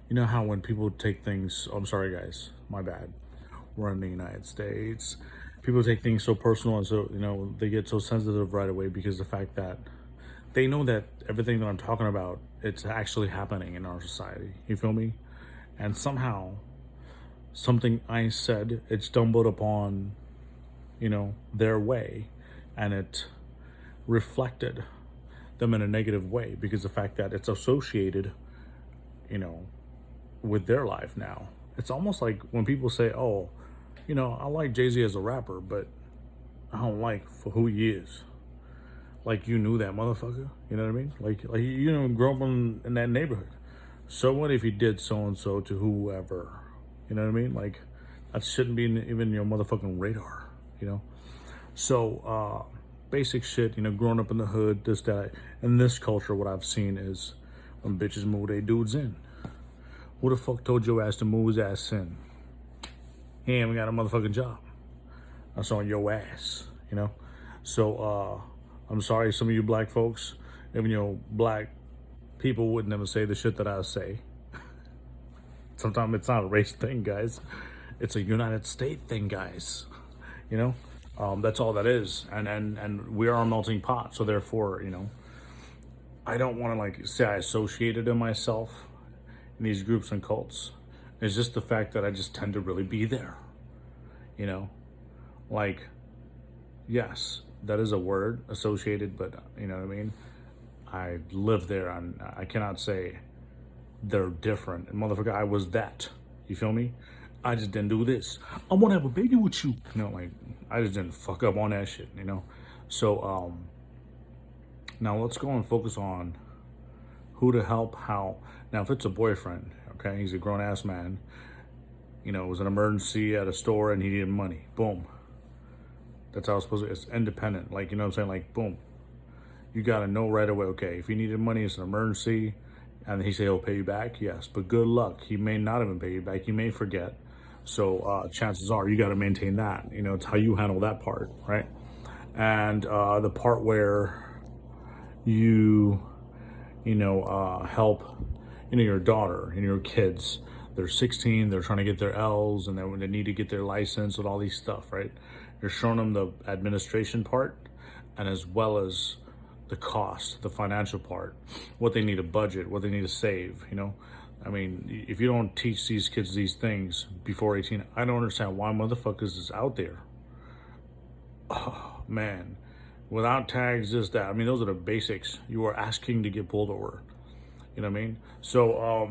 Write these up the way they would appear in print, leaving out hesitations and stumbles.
You know how when people take things, oh, I'm sorry guys, my bad. We're in the United States. People take things so personal and so, they get so sensitive right away because the fact that they know that everything that I'm talking about, it's actually happening in our society. You feel me? And somehow something I said, it stumbled upon, their way, and it reflected them in a negative way because the fact that it's associated, you know, with their life now. It's almost like when people say, "Oh, I like Jay Z as a rapper, but I don't like for who he is." Like you knew that motherfucker. You know what I mean? Like grow up in that neighborhood. So what if he did so and so to whoever? You know what I mean? Like that shouldn't be even your motherfucking radar. You know. So basic shit. Growing up in the hood, this that. In this culture, what I've seen is when bitches move their dudes in. Who the fuck told your ass to move his ass in? He ain't even got a motherfucking job. That's on your ass, So I'm sorry, some of you black folks, even black people would never say the shit that I say. Sometimes it's not a race thing, guys. It's a United States thing, guys. You know, that's all that is, and we are a melting pot. So therefore, I don't want to like say I associated in myself in these groups and cults. It's just the fact that I just tend to really be there. You know, like yes, that is a word associated, but you know what I mean? I live there and I cannot say they're different. And motherfucker, I was that. You feel me? I just didn't do this. I want to have a baby with you. Like I just didn't fuck up on that shit. So now let's go and focus on who to help, how. Now if it's a boyfriend, okay, he's a grown ass man. It was an emergency at a store and he needed money. Boom. That's how it's supposed to. It's independent. Like you know what I'm saying? Like boom. You gotta know right away. Okay, if he needed money, it's an emergency, and he say he'll pay you back. Yes, but good luck. He may not even pay you back. He may forget. So chances are you got to maintain that. It's how you handle that part, right? And the part where you, help, your daughter and your kids. They're 16. They're trying to get their L's, and then they need to get their license and all these stuff, right? You're showing them the administration part, and as well as the cost, the financial part, what they need to budget, what they need to save. I mean, if you don't teach these kids these things before 18, I don't understand why motherfuckers is out there. Oh, man. Without tags, this, that. I mean, those are the basics. You are asking to get pulled over. You know what I mean? So,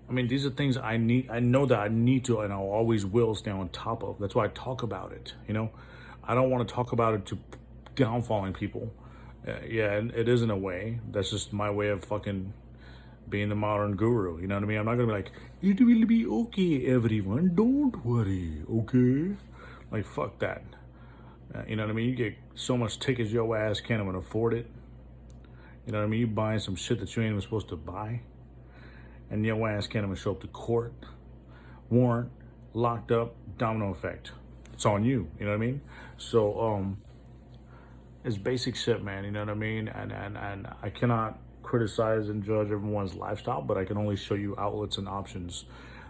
I mean, these are things I need. I know that I need to, and I'll always will stay on top of. That's why I talk about it. I don't want to talk about it to downfalling people. Yeah, it is in a way. That's just my way of fucking being the modern guru. You know what I mean? I'm not gonna be like, it will be okay, everyone. Don't worry, okay? Like, fuck that. You know what I mean? You get so much tickets your ass can't even afford it. You know what I mean? You buying some shit that you ain't even supposed to buy, and your ass can't even show up to court. Warrant, locked up, domino effect. It's on you. You know what I mean? So, it's basic shit, man. You know what I mean? And I cannot criticize and judge everyone's lifestyle, but I can only show you outlets and options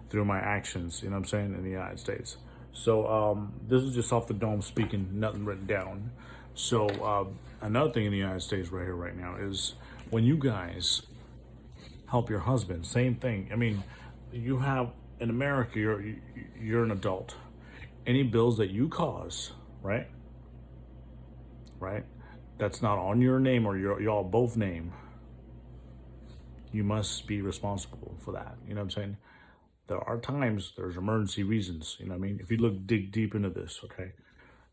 through my actions. You know what I'm saying? In the United States. So this is just off the dome speaking, nothing written down. So another thing in the United States right here, right now, is when you guys help your husband. Same thing. I mean, you have in America, you're an adult. Any bills that you cause, right? Right? That's not on your name or y'all both name. You must be responsible for that. You know what I'm saying? There are times there's emergency reasons. You know what I mean? If you dig deep into this, okay?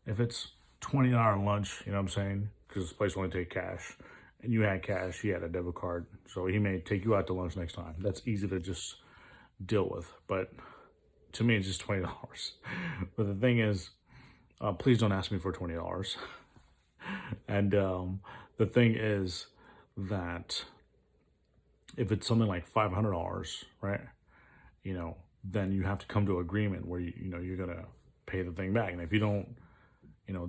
If it's $20 lunch, you know what I'm saying? Because this place only take cash, and you had cash, he had a debit card, so he may take you out to lunch next time. That's easy to just deal with. But to me, it's just $20. But the thing is, please don't ask me for $20. And the thing is that if it's something like $500, right? Then you have to come to agreement where you're gonna pay the thing back. And if you don't,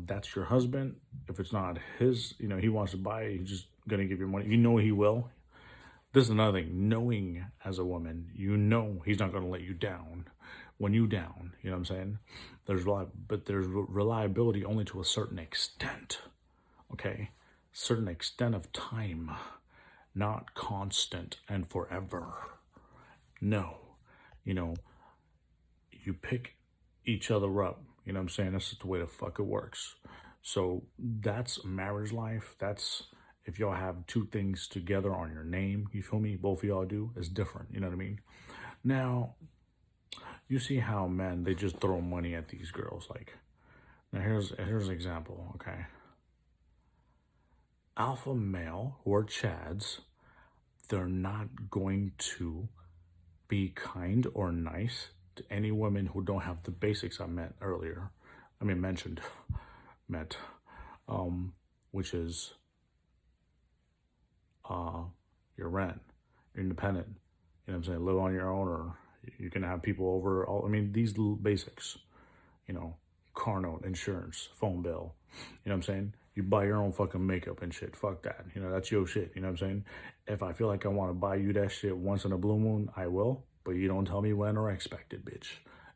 that's your husband. If it's not his, he wants to buy it, he's just gonna give you money. He will. This is another thing. Knowing as a woman, you know he's not going to let you down when you down. You know what I'm saying? But there's reliability only to a certain extent. Okay, certain extent of time, not constant and forever. No, you know, you pick each other up. You know what I'm saying? That's just the way the fuck it works. So that's marriage life. That's if y'all have two things together on your name, you feel me? Both of y'all do, it's different. You know what I mean? Now, you see how men, they just throw money at these girls. Like, now here's an example, okay? Alpha male or chads, they're not going to be kind or nice to any women who don't have the basics I mentioned, met, which is your rent, you're independent, you know what I'm saying, live on your own, or you can have people over, these little basics, you know, car note, insurance, phone bill, you know what I'm saying? You buy your own fucking makeup and shit, fuck that, you know, that's your shit, you know what I'm saying? If I feel like I want to buy you that shit once in a blue moon, I will, but you don't tell me when or expect it, bitch.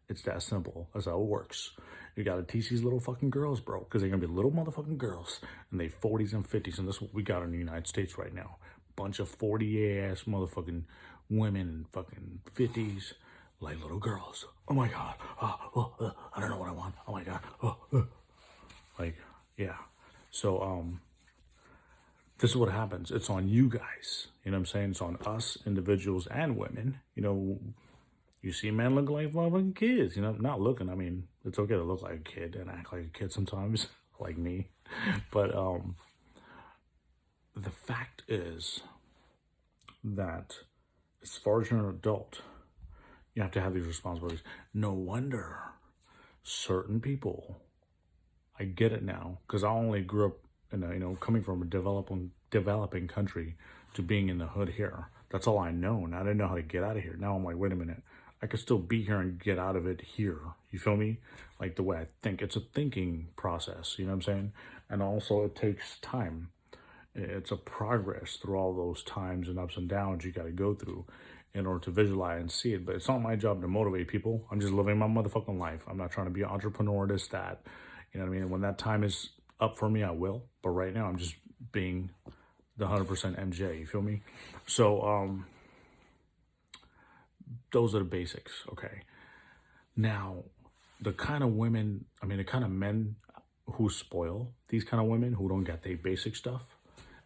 It's that simple. That's how it works. You gotta teach these little fucking girls, bro, because they're gonna be little motherfucking girls, and they 40s and 50s, and that's what we got in the United States right now. Bunch of 40-ass motherfucking women in fucking 50s, like little girls. Oh my God. I don't know what I want. Oh my God. Like, yeah. So, this is what happens. It's on you guys. You know what I'm saying? It's on us, individuals and women. You know, you see men look like fucking kids, you know, not looking. I mean, it's okay to look like a kid and act like a kid sometimes, like me. But the fact is that as far as you're an adult, you have to have these responsibilities. No wonder certain people, I get it now, because I only grew up in a, you know, coming from a developing country to being in the hood here. That's all I know. And I didn't know how to get out of here. Now I'm like, wait a minute. I could still be here and get out of it here. You feel me? Like the way I think. It's a thinking process. You know what I'm saying? And also it takes time. It's a progress through all those times and ups and downs you got to go through in order to visualize and see it. But it's not my job to motivate people. I'm just living my motherfucking life. I'm not trying to be an entrepreneur, this, that. You know what I mean? And when that time is up for me, I will. But right now, I'm just being the 100% MJ. You feel me? So, those are the basics, okay? Now, the kind of women, the kind of men who spoil these kind of women who don't get their basic stuff,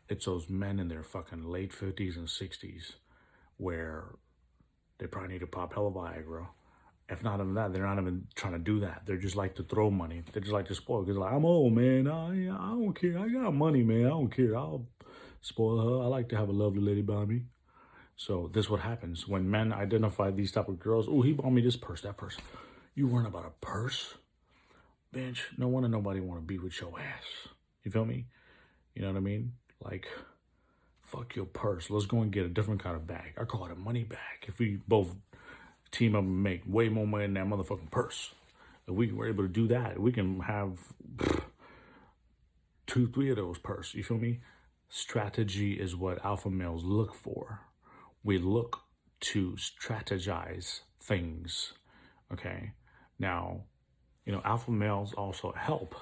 it's those men in their fucking late 50s and 60s where they probably need to pop hella Viagra. If not even that, they're not even trying to do that. They're just like to throw money. They just like to spoil. Because like, I'm old, man. I don't care. I got money, man. I don't care. I'll spoil her. I like to have a lovely lady by me. So this is what happens when men identify these type of girls. Oh, he bought me this purse, that purse. You weren't about a purse, bitch. No one and nobody want to be with your ass. You feel me? You know what I mean? Like, fuck your purse. Let's go and get a different kind of bag. I call it a money bag. If we both team up and make way more money than that motherfucking purse, if we were able to do that, we can have 2, 3 of those purses. You feel me? Strategy is what alpha males look for. We look to strategize things, okay? Now, you know, alpha males also help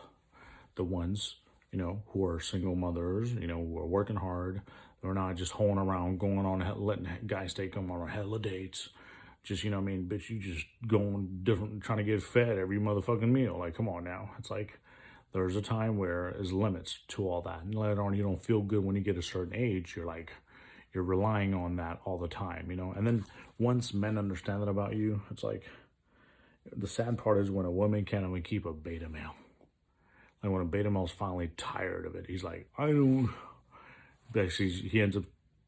the ones, you know, who are single mothers, you know, who are working hard. They're not just hoeing around, going on, letting guys take them on hella dates. Just, you know what I mean, bitch, you just going different, trying to get fed every motherfucking meal. Like, come on now. It's like, there's a time where there's limits to all that. And later on, you don't feel good when you get a certain age. You're relying on that all the time, you know? And then once men understand that about you, it's like, the sad part is when a woman can't even keep a beta male. Like when a beta male's finally tired of it, he's like, I don't, basically he ends up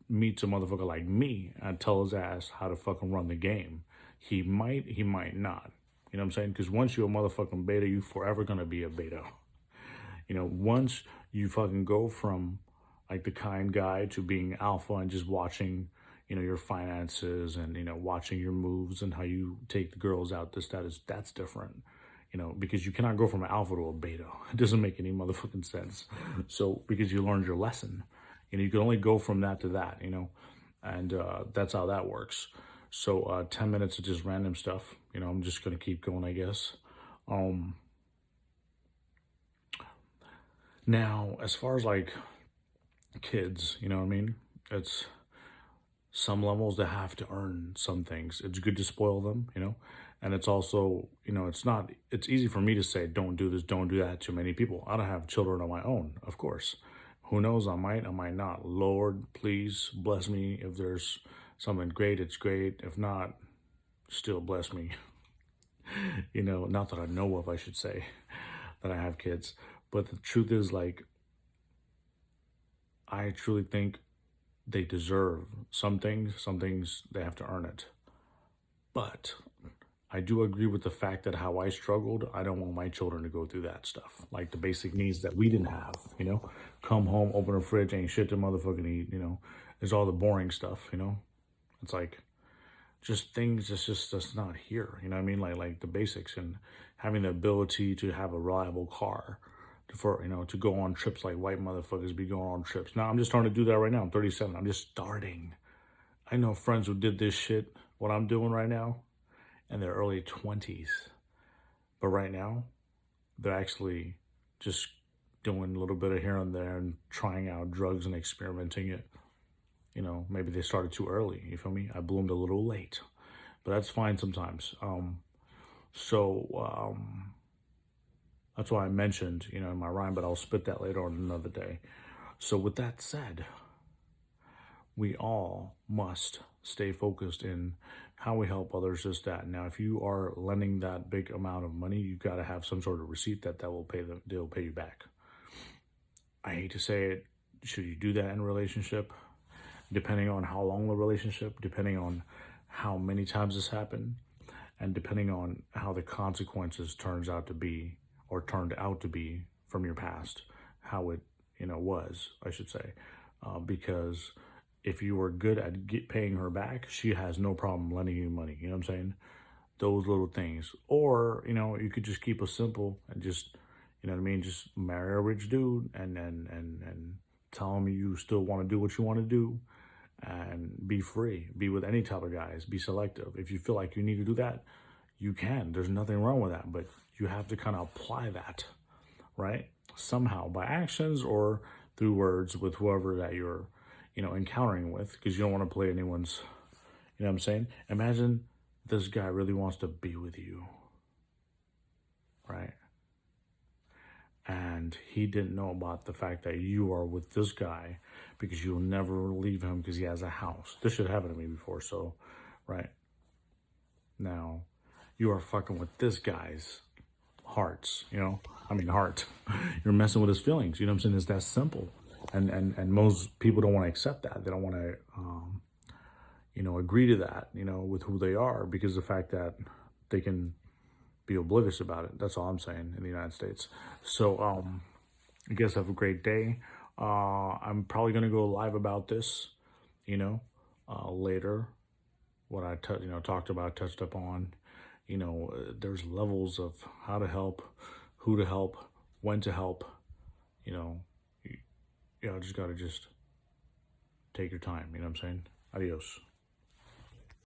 meets a motherfucker like me and tell his ass how to fucking run the game. He might not. You know what I'm saying? Because once you're a motherfucking beta, you forever gonna be a beta. You know, once you fucking go from like the kind guy to being alpha and just watching, you know, your finances and, you know, watching your moves and how you take the girls out, that's different. You know, because you cannot go from an alpha to a beta. It doesn't make any motherfucking sense. So, because you learned your lesson. You know, you can only go from that to that, you know. and that's how that works. So 10 minutes of just random stuff. I'm just gonna keep going, I guess. Um, Now, as far as like kids, you know what I mean? It's some levels that have to earn some things. It's good to spoil them, and it's also, it's not, it's easy for me to say, don't do this, don't do that to many people. I don't have children of my own, of course. Who knows? I might not. Lord, please bless me. If there's something great, it's great. If not, still bless me. Not that I know of, I should say, that I have kids. But the truth is, like, I truly think they deserve some things they have to earn it. But I do agree with the fact that how I struggled, I don't want my children to go through that stuff. Like the basic needs that we didn't have. Come home, open a fridge, ain't shit to motherfucking eat. It's all the boring stuff. It's like just things that's not here. You know what I mean? Like the basics, and having the ability to have a reliable car for to go on trips like white motherfuckers be going on trips. Now I'm just starting to do that right now. I'm 37. I'm just starting. I know friends who did this shit, what I'm doing right now, in their early 20s. But right now, they're actually just doing a little bit of here and there and trying out drugs and experimenting it. Maybe they started too early. You feel me? I bloomed a little late, but that's fine sometimes. So that's why I mentioned, in my rhyme, but I'll spit that later on another day. So with that said, we all must stay focused in how we help others, just that. Now, if you are lending that big amount of money, you got to have some sort of receipt that will pay them, they'll pay you back. I hate to say it. Should you do that in a relationship? Depending on how long the relationship, depending on how many times this happened, and depending on how the consequences turned out to be from your past, how it, was, I should say. Because if you were good at paying her back, she has no problem lending you money. You know what I'm saying? Those little things. Or, you could just keep it simple and just, you know what I mean? Just marry a rich dude and tell him you still want to do what you want to do, and be free. Be with any type of guys. Be selective. If you feel like you need to do that, you can. There's nothing wrong with that, but you have to kind of apply that, right? Somehow, by actions or through words with whoever that you're, encountering with, because you don't want to play anyone's, you know what I'm saying? Imagine this guy really wants to be with you, right? And he didn't know about the fact that you are with this guy because you'll never leave him because he has a house. This should happen to me before, so, right? Now, you are fucking with this guy's heart. You're messing with his feelings. You know what I'm saying? It's that simple. And most people don't want to accept that. They don't want to, agree to that, with who they are, because the fact that they can be oblivious about it. That's all I'm saying in the United States. So, I guess have a great day. I'm probably going to go live about this, later. What I, talked about, touched up on. There's levels of how to help, who to help, when to help. I just got to take your time. You know what I'm saying? Adios.